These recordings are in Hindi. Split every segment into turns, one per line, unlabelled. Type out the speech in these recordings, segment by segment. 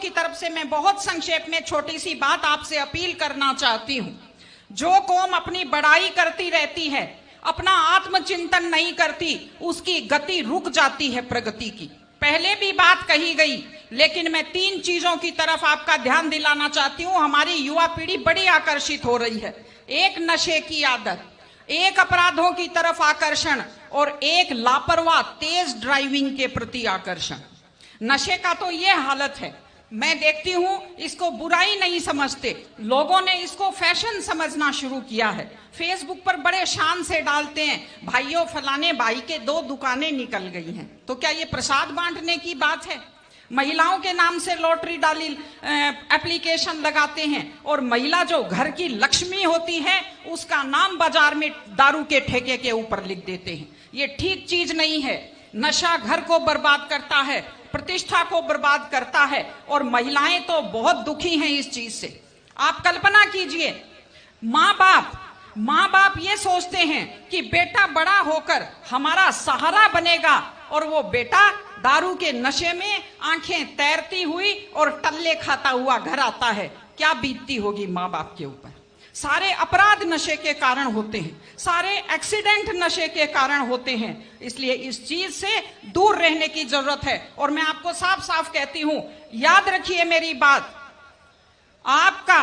की तरफ से मैं बहुत संक्षेप में छोटी सी बात आपसे अपील करना चाहती हूं। जो कौम अपनी बड़ाई करती रहती है, अपना आत्मचिंतन नहीं करती, उसकी गति रुक जाती है प्रगति की। पहले भी बात कही गई, लेकिन मैं 3 चीजों की तरफ आपका ध्यान दिलाना चाहती हूं। हमारी युवा पीढ़ी बड़ी आकर्षित हो रही है। एक नशे की आदत, एक अपराधों की तरफ आकर्षण और एक लापरवाह तेज ड्राइविंग के प्रति आकर्षण। नशे का तो ये हालत है, मैं देखती हूं इसको बुराई नहीं समझते, लोगों ने इसको फैशन समझना शुरू किया है। फेसबुक पर बड़े शान से डालते हैं, भाइयों फलाने भाई के 2 दुकानें निकल गई हैं। तो क्या ये प्रसाद बांटने की बात है? महिलाओं के नाम से लॉटरी डाली एप्लीकेशन लगाते हैं और महिला जो घर की लक्ष्मी होती है उसका नाम बाजार में दारू के ठेके के ऊपर लिख देते हैं। ये ठीक चीज नहीं है। नशा घर को बर्बाद करता है, प्रतिष्ठा को बर्बाद करता है और महिलाएं तो बहुत दुखी हैं इस चीज से। आप कल्पना कीजिए, माँ बाप ये सोचते हैं कि बेटा बड़ा होकर हमारा सहारा बनेगा और वो बेटा दारू के नशे में आंखें तैरती हुई और टल्ले खाता हुआ घर आता है। क्या बीतती होगी माँ बाप के ऊपर। सारे अपराध नशे के कारण होते हैं, सारे एक्सीडेंट नशे के कारण होते हैं। इसलिए इस चीज से दूर रहने की जरूरत है। और मैं आपको साफ साफ कहती हूं, याद रखिए मेरी बात, आपका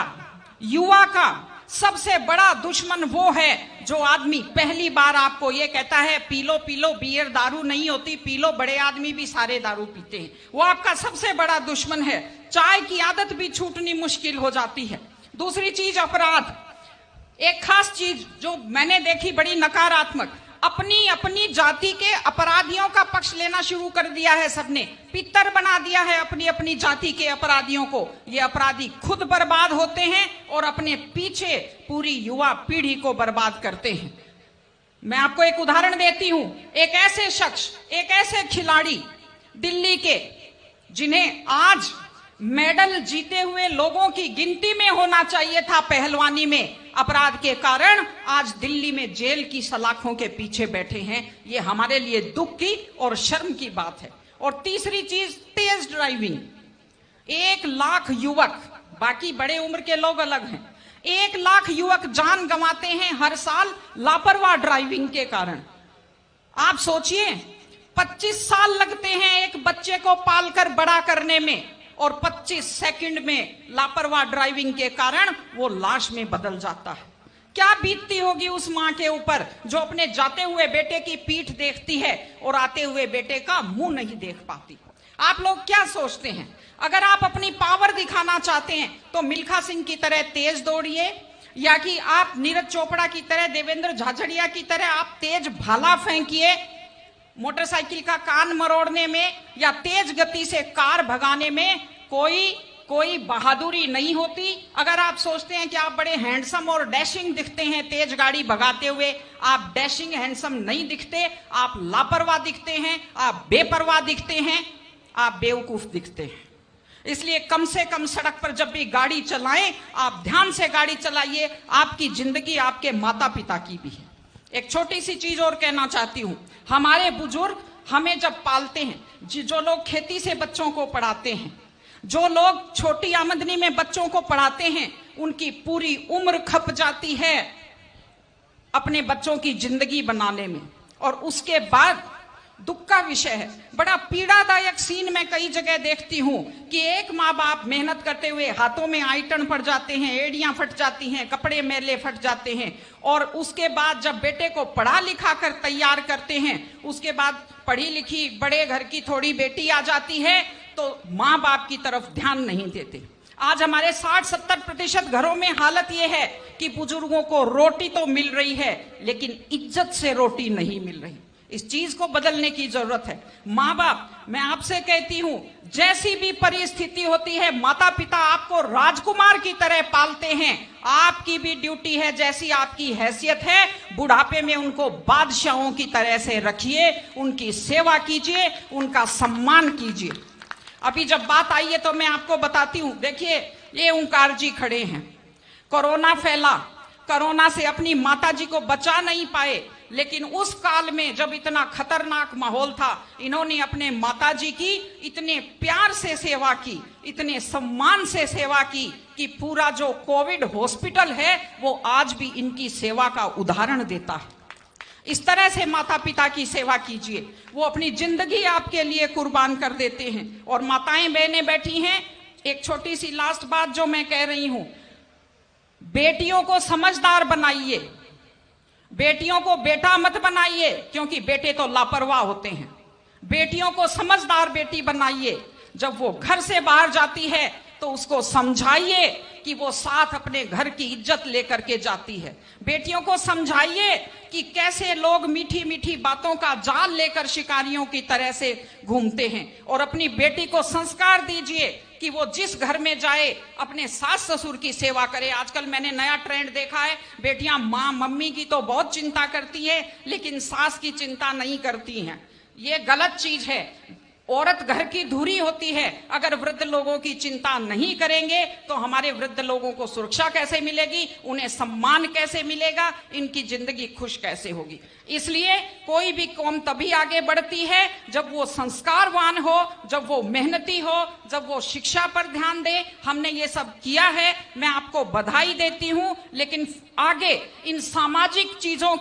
युवा का सबसे बड़ा दुश्मन वो है जो आदमी पहली बार आपको ये कहता है पी लो बियर दारू नहीं होती, पी लो, बड़े आदमी भी सारे दारू पीते हैं। वो आपका सबसे बड़ा दुश्मन है। चाय की आदत भी छूटनी मुश्किल हो जाती है। दूसरी चीज अपराध। एक खास चीज जो मैंने देखी बड़ी नकारात्मक, अपनी जाति के अपराधियों का पक्ष लेना शुरू कर दिया है सबने। पितर बना दिया है अपनी जाति के अपराधियों को। ये अपराधी खुद बर्बाद होते हैं और अपने पीछे पूरी युवा पीढ़ी को बर्बाद करते हैं। मैं आपको एक उदाहरण देती हूं। एक ऐसे शख्स, एक ऐसे खिलाड़ी दिल्ली के, जिन्हें आज मेडल जीते हुए लोगों की गिनती में होना चाहिए था पहलवानी में, अपराध के कारण आज दिल्ली में जेल की सलाखों के पीछे बैठे हैं। ये हमारे लिए दुख की और शर्म की बात है। और तीसरी चीज तेज ड्राइविंग। 1 लाख युवक, बाकी बड़े उम्र के लोग अलग हैं, 1 लाख युवक जान गंवाते हैं हर साल लापरवाह ड्राइविंग के कारण। आप सोचिए, 25 साल लगते हैं एक बच्चे को पालकर बड़ा करने में और 25 सेकंड में लापरवाह ड्राइविंग के कारण वो लाश में बदल जाता है। क्या बीतती होगी उस मां के ऊपर जो अपने जाते हुए बेटे की पीठ देखती है और आते हुए बेटे का मुंह नहीं देख पाती। आप लोग क्या सोचते हैं, अगर आप अपनी पावर दिखाना चाहते हैं तो मिल्खा सिंह की तरह तेज दौड़िए, या कि आप नीरज चोपड़ा की तरह, देवेंद्र झाझड़िया की तरह आप तेज भाला फेंकिए मोटरसाइकिल का कान मरोड़ने में, या तेज गति से कार भगाने में कोई बहादुरी नहीं होती। अगर आप सोचते हैं कि आप बड़े हैंडसम और डैशिंग दिखते हैं तेज गाड़ी भगाते हुए, आप डैशिंग हैंडसम नहीं दिखते, आप लापरवाह दिखते हैं, आप बेपरवाह दिखते हैं, आप बेवकूफ दिखते हैं। इसलिए कम से कम सड़क पर जब भी गाड़ी चलाएं, आप ध्यान से गाड़ी चलाइए। आपकी जिंदगी आपके माता पिता की भी है। एक छोटी सी चीज और कहना चाहती हूं, हमारे बुजुर्ग हमें जब पालते हैं, जो लोग खेती से बच्चों को पढ़ाते हैं, जो लोग छोटी आमदनी में बच्चों को पढ़ाते हैं, उनकी पूरी उम्र खप जाती है अपने बच्चों की जिंदगी बनाने में। और उसके बाद दुख का विषय है, बड़ा पीड़ादायक सीन मैं कई जगह देखती हूं कि एक माँ बाप मेहनत करते हुए हाथों में आइटन पड़ जाते हैं, एड़ियां फट जाती हैं, कपड़े मैले फट जाते हैं, और उसके बाद जब बेटे को पढ़ा लिखा कर तैयार करते हैं, उसके बाद पढ़ी लिखी बड़े घर की थोड़ी बेटी आ जाती है तो माँ बाप की तरफ ध्यान नहीं देते। आज हमारे 60-70% घरों में हालत यह है कि बुजुर्गों को रोटी तो मिल रही है लेकिन इज्जत से रोटी नहीं मिल रही। इस चीज को बदलने की जरूरत है। माँ बाप, मैं आपसे कहती हूं, जैसी भी परिस्थिति होती है, माता पिता आपको राजकुमार की तरह पालते हैं। आपकी भी ड्यूटी है, जैसी आपकी हैसियत है, बुढ़ापे में उनको बादशाहों की तरह से रखिए, उनकी सेवा कीजिए, उनका सम्मान कीजिए। अभी जब बात आई है तो मैं आपको बताती हूं। देखिए, ये ओंकार जी खड़े हैं, कोरोना फैला, कोरोना से अपनी माता जी को बचा नहीं पाए, लेकिन उस काल में जब इतना खतरनाक माहौल था, इन्होंने अपने माताजी की इतने प्यार से सेवा की, इतने सम्मान से सेवा की कि पूरा जो कोविड हॉस्पिटल है वो आज भी इनकी सेवा का उदाहरण देता है। इस तरह से माता पिता की सेवा कीजिए, वो अपनी जिंदगी आपके लिए कुर्बान कर देते हैं। और माताएं बहनें बैठी हैं, एक छोटी सी लास्ट बात जो मैं कह रही हूं, बेटियों को समझदार बनाइए, बेटियों को बेटा मत बनाइए, क्योंकि बेटे तो लापरवाह होते हैं। बेटियों को समझदार बेटी बनाइए, जब वो घर से बाहर जाती है तो उसको समझाइए कि वो साथ अपने घर की इज्जत लेकर के जाती है। बेटियों को समझाइए कि कैसे लोग मीठी मीठी बातों का जाल लेकर शिकारियों की तरह से घूमते हैं। और अपनी बेटी को संस्कार दीजिए कि वो जिस घर में जाए अपने सास ससुर की सेवा करे। आजकल मैंने नया ट्रेंड देखा है, बेटियां माँ मम्मी की तो बहुत चिंता करती है लेकिन सास की चिंता नहीं करती हैं। ये गलत चीज है। औरत घर की धुरी होती है। अगर वृद्ध लोगों की चिंता नहीं करेंगे तो हमारे वृद्ध लोगों को सुरक्षा कैसे मिलेगी, उन्हें सम्मान कैसे मिलेगा, इनकी जिंदगी खुश कैसे होगी। इसलिए कोई भी कौम तभी आगे बढ़ती है जब वो संस्कारवान हो, जब वो मेहनती हो, जब वो शिक्षा पर ध्यान दे। हमने ये सब किया है, मैं आपको बधाई देती हूं, लेकिन आगे इन सामाजिक चीजों